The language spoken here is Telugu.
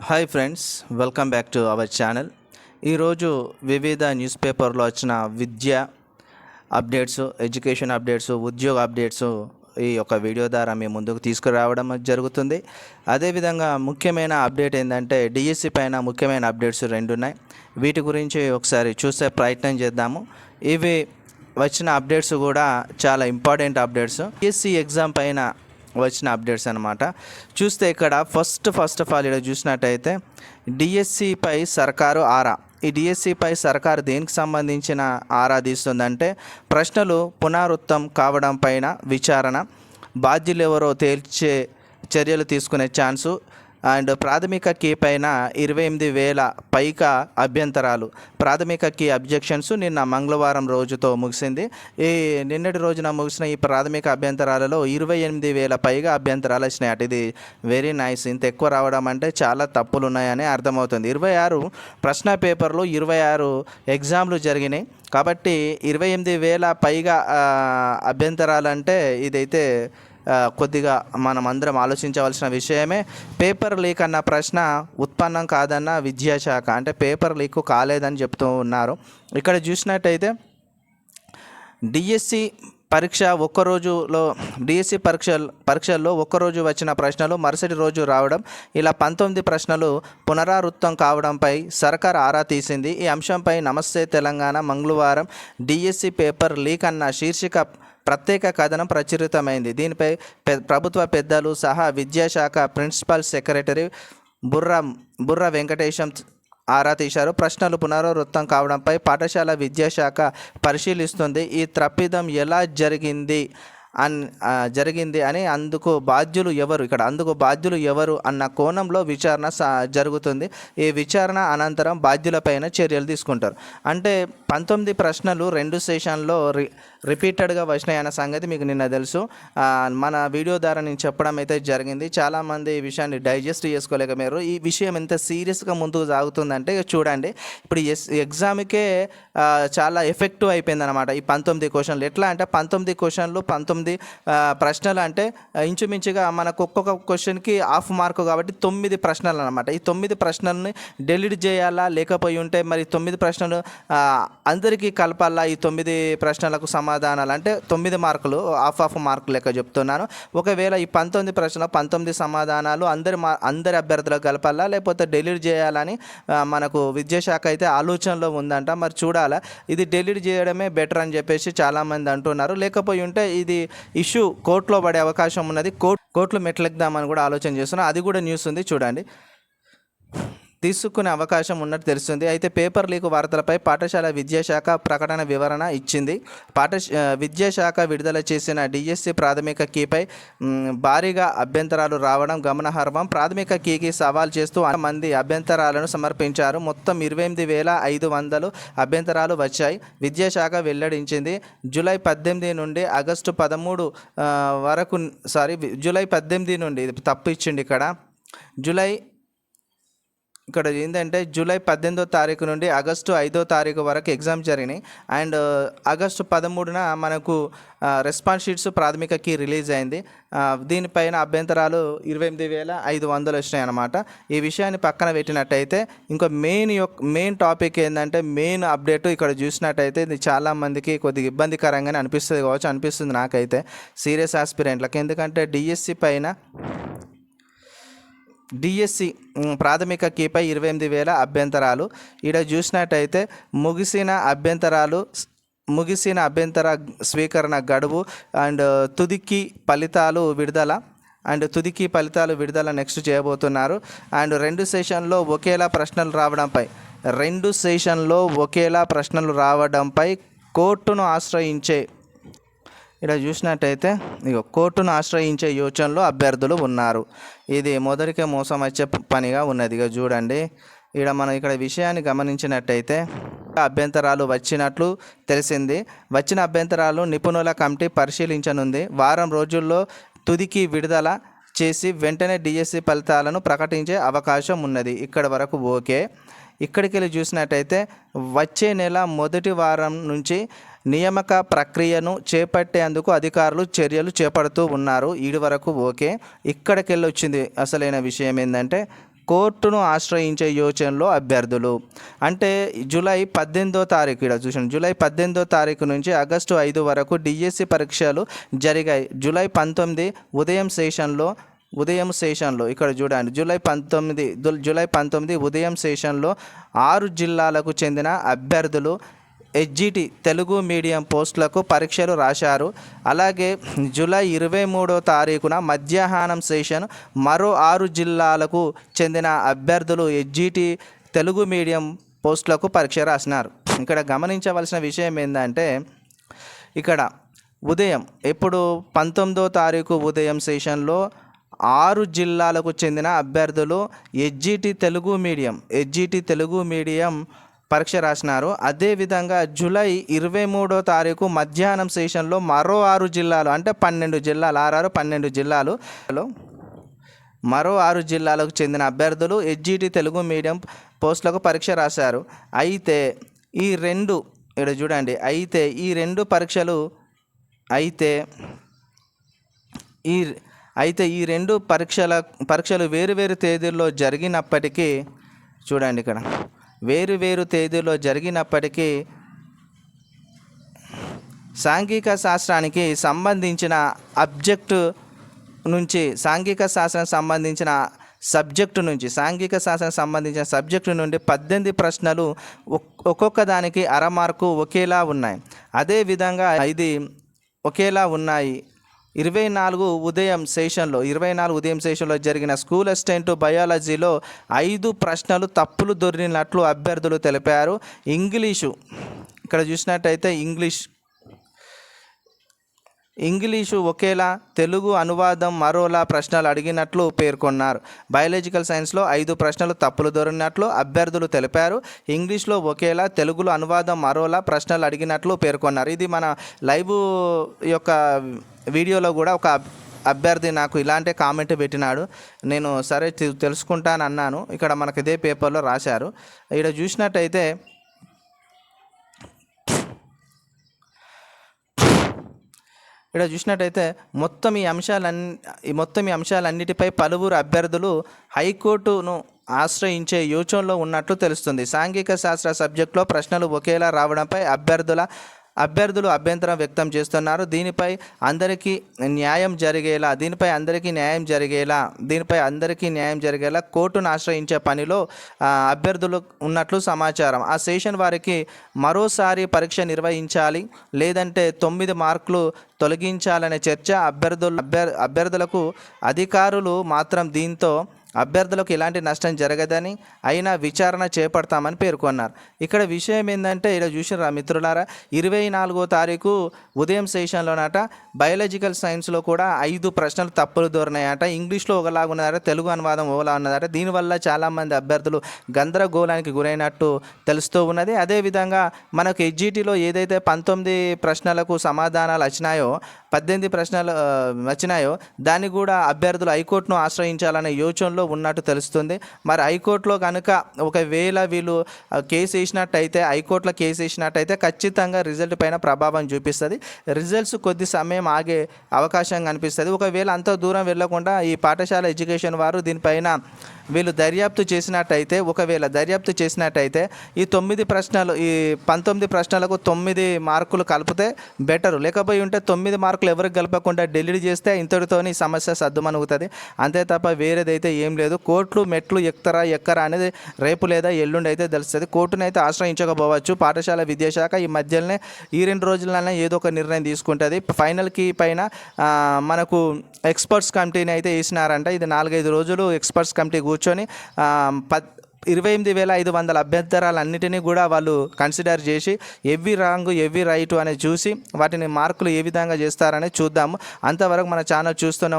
Hi friends, welcome back to our channel. ఈరోజు వివిధ న్యూస్ పేపర్లో వచ్చిన విద్య అప్డేట్స్, ఎడ్యుకేషన్ అప్డేట్స్, ఉద్యోగ అప్డేట్స్ ఈ యొక్క వీడియో ద్వారా మేము ముందుకు తీసుకురావడం జరుగుతుంది. అదేవిధంగా ముఖ్యమైన అప్డేట్ ఏంటంటే డిఎస్సి పైన ముఖ్యమైన అప్డేట్స్ రెండు ఉన్నాయి. వీటి గురించి ఒకసారి చూసే ప్రయత్నం చేద్దాము. ఇవి వచ్చిన అప్డేట్స్ కూడా చాలా ఇంపార్టెంట్ అప్డేట్స్. డిఎస్సి ఎగ్జామ్ పైన వచ్చిన అప్డేట్స్ అనమాట. చూస్తే ఇక్కడ ఫస్ట్ ఆఫ్ ఆల్ ఇక్కడ చూసినట్టయితే డిఎస్సిపై సర్కారు ఆరా. ఈ డిఎస్సిపై సర్కారు దేనికి సంబంధించిన ఆరా తీస్తుందంటే ప్రశ్నలు పునరావృతం కావడం పైన విచారణ, బాధ్యులు ఎవరో తేల్చే చర్యలు తీసుకునే ఛాన్సు, అండ్ ప్రాథమిక కీ పైన 28,000 పైగా అభ్యంతరాలు. ప్రాథమిక కీ అబ్జెక్షన్స్ నిన్న మంగళవారం రోజుతో ముగిసింది. ఈ నిన్నటి రోజున ముగిసిన ఈ ప్రాథమిక అభ్యంతరాలలో 28,000 పైగా అభ్యంతరాలు వచ్చినాయి. ఇది వెరీ నైస్. ఇంత ఎక్కువ రావడం అంటే చాలా తప్పులు ఉన్నాయని అర్థమవుతుంది. 26 ప్రశ్న పేపర్లు, 26 ఎగ్జామ్లు జరిగినాయి. కాబట్టి 28,000 పైగా అభ్యంతరాలు అంటే ఇదైతే కొద్దిగా మనం అందరం ఆలోచించవలసిన విషయమే. పేపర్ లీక్ అన్న ప్రశ్న ఉత్పన్నం కాదన్న విద్యాశాఖ, అంటే పేపర్ లీక్ కాలేదని చెప్తూ ఉన్నారు. ఇక్కడ చూసినట్టయితే డిఎస్సి పరీక్ష డిఎస్సి పరీక్షల్లో ఒక్కరోజు వచ్చిన ప్రశ్నలు మరుసటి రోజు రావడం, ఇలా 19 ప్రశ్నలు పునరావృతం కావడంపై సర్కార్ ఆరా తీసింది. ఈ అంశంపై నమస్తే తెలంగాణ మంగళవారం డిఎస్సి పేపర్ లీక్ అన్న శీర్షిక ప్రత్యేక కథనం ప్రచురితమైంది. దీనిపై ప్రభుత్వ పెద్దలు సహా విద్యాశాఖ ప్రిన్సిపల్ సెక్రటరీ బుర్ర వెంకటేశం ఆరా తీశారు. ప్రశ్నలు పునరావృతం కావడంపై పాఠశాల విద్యాశాఖ పరిశీలిస్తుంది. ఈ తప్పిదం ఎలా జరిగింది అని అందుకు బాధ్యులు ఎవరు అన్న కోణంలో విచారణ జరుగుతుంది. ఈ విచారణ అనంతరం బాధ్యులపైన చర్యలు తీసుకుంటారు. అంటే 19 ప్రశ్నలు 2 సెషన్లో రిపీటెడ్గా వచ్చినాయన్న సంగతి మీకు నిన్న తెలుసు. మన వీడియో ద్వారా నేను చెప్పడం అయితే జరిగింది. చాలామంది ఈ విషయాన్ని డైజెస్ట్ చేసుకోలేకపోయారు. ఈ విషయం ఎంత సీరియస్గా ముందుకు సాగుతుందంటే చూడండి, ఇప్పుడు ఎగ్జామ్కే చాలా ఎఫెక్టివ్ అయిపోయింది అనమాట ఈ 19 క్వశ్చన్లు. ఎట్లా అంటే 19 క్వశ్చన్లు 19 ప్రశ్నలు అంటే ఇంచుమించుగా మనకు ఒక్కొక్క క్వశ్చన్కి హాఫ్ మార్కు కాబట్టి 9 ప్రశ్నలు అనమాట. ఈ 9 ప్రశ్నలని డిలీట్ చేయాలా, లేకపోయి ఉంటే మరి 9 ప్రశ్నలు అందరికీ కలపాలా. ఈ 9 ప్రశ్నలకు సమాధానాలు అంటే 9 మార్కులు, హాఫ్ మార్కు లెక్క చెప్తున్నాను. ఒకవేళ ఈ 19 ప్రశ్నలు 19 సమాధానాలు అందరి అభ్యర్థులకు కలపాలా, లేకపోతే డిలీట్ చేయాలని మనకు విద్యాశాఖ అయితే ఆలోచనలో ఉందంట. మరి చూడాలా, ఇది డిలీట్ చేయడమే బెటర్ అని చెప్పేసి చాలామంది అంటున్నారు. లేకపోయి ఉంటే ఇది ఇష్యూ కోర్టులో పడే అవకాశం ఉన్నది. కోర్టులో మెట్లెక్కుదామని కూడా ఆలోచన చేస్తున్నారు. అది కూడా న్యూస్ ఉంది, చూడండి. తీసుకునే అవకాశం ఉన్నట్టు తెలుస్తుంది. అయితే పేపర్ లీక్ వార్తలపై పాఠశాల విద్యాశాఖ ప్రకటన వివరణ ఇచ్చింది. విద్యాశాఖ విడుదల చేసిన డిఎస్సి ప్రాథమిక కీపై భారీగా అభ్యంతరాలు రావడం గమనార్హం. ప్రాథమిక కీకి సవాల్ చేస్తూ మంది అభ్యంతరాలను సమర్పించారు. మొత్తం 28,500 అభ్యంతరాలు వచ్చాయి. విద్యాశాఖ వెల్లడించింది. జూలై 18 నుండి ఆగస్టు 13 వరకు జూలై 18 నుండి తప్పు ఇచ్చింది ఇక్కడ ఏంటంటే జూలై 18వ తారీఖు నుండి ఆగస్టు 5వ తారీఖు వరకు ఎగ్జామ్ జరిగినాయి. అండ్ ఆగస్టు 13న మనకు రెస్పాన్స్ షీట్స్ ప్రాథమిక కీ రిలీజ్ అయింది. దీనిపైన అభ్యంతరాలు 28,500 వచ్చినాయి అన్నమాట. ఈ విషయాన్ని పక్కన పెట్టినట్టయితే ఇంకా మెయిన్ టాపిక్ ఏంటంటే మెయిన్ అప్డేట్ ఇక్కడ చూసినట్టయితే ఇది చాలామందికి కొద్దిగా ఇబ్బందికరంగానే అనిపిస్తుంది నాకైతే, సీరియస్ ఆస్పిరెంట్లకు. ఎందుకంటే డిఎస్సి ప్రాథమిక కీపై 28,000 అభ్యంతరాలు. ఇక్కడ చూసినట్టయితే ముగిసిన అభ్యంతర స్వీకరణ గడువు అండ్ తుదికి ఫలితాలు విడుదల నెక్స్ట్ చేయబోతున్నారు. అండ్ 2 సెషన్లో ఒకేలా ప్రశ్నలు రావడంపై కోర్టును ఆశ్రయించే యోచనలో అభ్యర్థులు ఉన్నారు. ఇది మొదటికే మోసం వచ్చే పనిగా ఉన్నది. ఇక చూడండి, ఇక్కడ విషయాన్ని గమనించినట్టయితే అభ్యంతరాలు వచ్చినట్లు తెలిసింది. వచ్చిన అభ్యంతరాలు నిపుణుల కమిటీ పరిశీలించనుంది. వారం రోజుల్లో తుదికి విడుదల చేసి వెంటనే డిఎస్సి ఫలితాలను ప్రకటించే అవకాశం ఉన్నది. ఇక్కడ వరకు ఓకే. ఇక్కడికి వెళ్ళి చూసినట్టయితే వచ్చే నెల మొదటి వారం నుంచి నియామక ప్రక్రియను చేపట్టేందుకు అధికారులు చర్యలు చేపడుతూ ఉన్నారు. ఈడి వరకు ఓకే. ఇక్కడికి వెళ్ళి వచ్చింది అసలైన విషయం ఏంటంటే కోర్టును ఆశ్రయించే యోచనలో అభ్యర్థులు. అంటే జూలై 18వ తారీఖు, ఇక్కడ చూసాను, జూలై 18వ తారీఖు నుంచి ఆగస్టు 5 వరకు డిఎస్సి పరీక్షలు జరిగాయి. జూలై 19 ఉదయం సెషన్లో ఇక్కడ చూడండి, జూలై 19 ఉదయం సెషన్లో 6 జిల్లాలకు చెందిన అభ్యర్థులు ఎస్జిటి తెలుగు మీడియం పోస్టులకు పరీక్షలు రాశారు. అలాగే జూలై 23వ తారీఖున మధ్యాహ్నం సెషన్ మరో 6 జిల్లాలకు చెందిన అభ్యర్థులు ఎస్జిటి తెలుగు మీడియం పోస్టులకు పరీక్ష రాసినారు. ఇక్కడ గమనించవలసిన విషయం ఏంటంటే, ఇక్కడ ఉదయం ఎప్పుడు 19వ తారీఖు ఉదయం సెషన్లో 6 జిల్లాలకు చెందిన అభ్యర్థులు ఎస్జిటి తెలుగు మీడియం పరీక్ష రాసినారు. అదేవిధంగా జూలై 23వ తారీఖు మధ్యాహ్నం సెషన్లో మరో 6 జిల్లాలు, అంటే 12 జిల్లాలు, 12 జిల్లాలు, మరో 6 జిల్లాలకు చెందిన అభ్యర్థులు ఎస్జిటి తెలుగు మీడియం పోస్టులకు పరీక్ష రాశారు. అయితే ఈ రెండు పరీక్షలు వేరువేరు తేదీల్లో జరిగినప్పటికీ, చూడండి ఇక్కడ వేరువేరు తేదీల్లో జరిగినప్పటికీ సాంఘిక శాస్త్రానికి సంబంధించిన సబ్జెక్టు నుండి 18 ప్రశ్నలు ఒక్కొక్క దానికి అర మార్కు ఒకేలా ఉన్నాయి. అదేవిధంగా ఇది ఒకేలా ఉన్నాయి. 24 ఉదయం సెషన్లో జరిగిన స్కూల్ అసిస్టెంట్ బయాలజీలో 5 ప్రశ్నలు తప్పులు దొరికినట్లు అభ్యర్థులు తెలిపారు. ఇంగ్లీషు, ఇక్కడ చూసినట్టయితే ఇంగ్లీషు ఒకేలా, తెలుగు అనువాదం మరోలా ప్రశ్నలు అడిగినట్లు పేర్కొన్నారు. బయాలజికల్ సైన్స్లో 5 ప్రశ్నలు తప్పులు దొరికినట్లు అభ్యర్థులు తెలిపారు. ఇంగ్లీష్లో ఒకేలా, తెలుగులో అనువాదం మరోలా ప్రశ్నలు అడిగినట్లు పేర్కొన్నారు. ఇది మన లైవ్ యొక్క వీడియోలో కూడా ఒక అభ్యర్థి నాకు ఇలాంటి కామెంట్ పెట్టినాడు. నేను సరే తెలుసుకుంటాను అన్నాను. ఇక్కడ మనకు ఇదే పేపర్లో రాశారు. ఇక్కడ చూసినట్టయితే మొత్తం ఈ అంశాలన్నిటిపై పలువురు అభ్యర్థులు హైకోర్టును ఆశ్రయించే యోచనలో ఉన్నట్లు తెలుస్తుంది. సాంఘిక శాస్త్ర సబ్జెక్టులో ప్రశ్నలు ఒకేలా రావడంపై అభ్యర్థులు అభ్యంతరం వ్యక్తం చేస్తున్నారు. దీనిపై అందరికీ న్యాయం జరిగేలా కోర్టును ఆశ్రయించే పనిలో అభ్యర్థులు ఉన్నట్లు సమాచారం. ఆ సెషన్ వారికి మరోసారి పరీక్ష నిర్వహించాలి, లేదంటే 9 మార్కులు తొలగించాలనే చర్చ అభ్యర్థులకు. అధికారులు మాత్రం దీంతో అభ్యర్థులకు ఎలాంటి నష్టం జరగదని, అయినా విచారణ చేపడతామని పేర్కొన్నారు. ఇక్కడ విషయం ఏంటంటే, ఇక్కడ చూసిరా మిత్రులారా, 24వ తారీఖు ఉదయం సెషన్లోనట బయాలజికల్ సైన్స్లో కూడా 5 ప్రశ్నలు తప్పులు దొరినాయట. ఇంగ్లీష్లో ఒకలాగా ఉన్నదట, తెలుగు అనువాదం ఒకలా ఉన్నదట. దీనివల్ల చాలామంది అభ్యర్థులు గందరగోళానికి గురైనట్టు తెలుస్తూ ఉన్నది. అదేవిధంగా మనకు ఎస్జిటిలో ఏదైతే 19 ప్రశ్నలకు సమాధానాలు వచ్చినాయో, 18 ప్రశ్నలు వచ్చినాయో, దాన్ని కూడా అభ్యర్థులు హైకోర్టును ఆశ్రయించాలనే యోచనలో ఉన్నట్టు తెలుస్తుంది. మరి హైకోర్టులో కనుక ఒకవేళ వీళ్ళు హైకోర్టులో కేసు వేసినట్టయితే ఖచ్చితంగా రిజల్ట్ పైన ప్రభావం చూపిస్తుంది. రిజల్ట్స్ కొద్ది సమయం ఆగే అవకాశం కనిపిస్తుంది. ఒకవేళ అంత దూరం వెళ్లకుండా ఈ పాఠశాల ఎడ్యుకేషన్ వారు దీనిపైన వీళ్ళు దర్యాప్తు చేసినట్టయితే ఈ 19 ప్రశ్నలకు 9 మార్కులు కలిపితే బెటరు. లేకపోయి ఉంటే 9 మార్కులు ఎవరికి కలపకుండా డిలీట్ చేస్తే ఇంతటితోని సమస్య సద్దుమణుగుతుంది. అంతే తప్ప వేరేదైతే ఏం లేదు. కోర్టులు మెట్లు ఎక్కరా అనేది రేపు లేదా ఎల్లుండి అయితే తెలుస్తుంది. కోర్టును అయితే ఆశ్రయించకపోవచ్చు. పాఠశాల విద్యాశాఖ ఈ మధ్యలోనే ఈ 2 రోజులనే ఏదో ఒక నిర్ణయం తీసుకుంటుంది. ఫైనల్కి పైన మనకు ఎక్స్పర్ట్స్ కమిటీని అయితే వేసినారంట. ఇది 4-5 రోజులు ఎక్స్పర్ట్స్ కమిటీ కూర్చొని 28,500 అభ్యంతరాలన్నిటినీ కూడా వాళ్ళు కన్సిడర్ చేసి ఎవ్వి రాంగ్ ఎవ్వి రైట్ అనేది చూసి వాటిని మార్కులు ఏ విధంగా చేస్తారనేది చూద్దాము. అంతవరకు మన ఛానల్ చూస్తూనే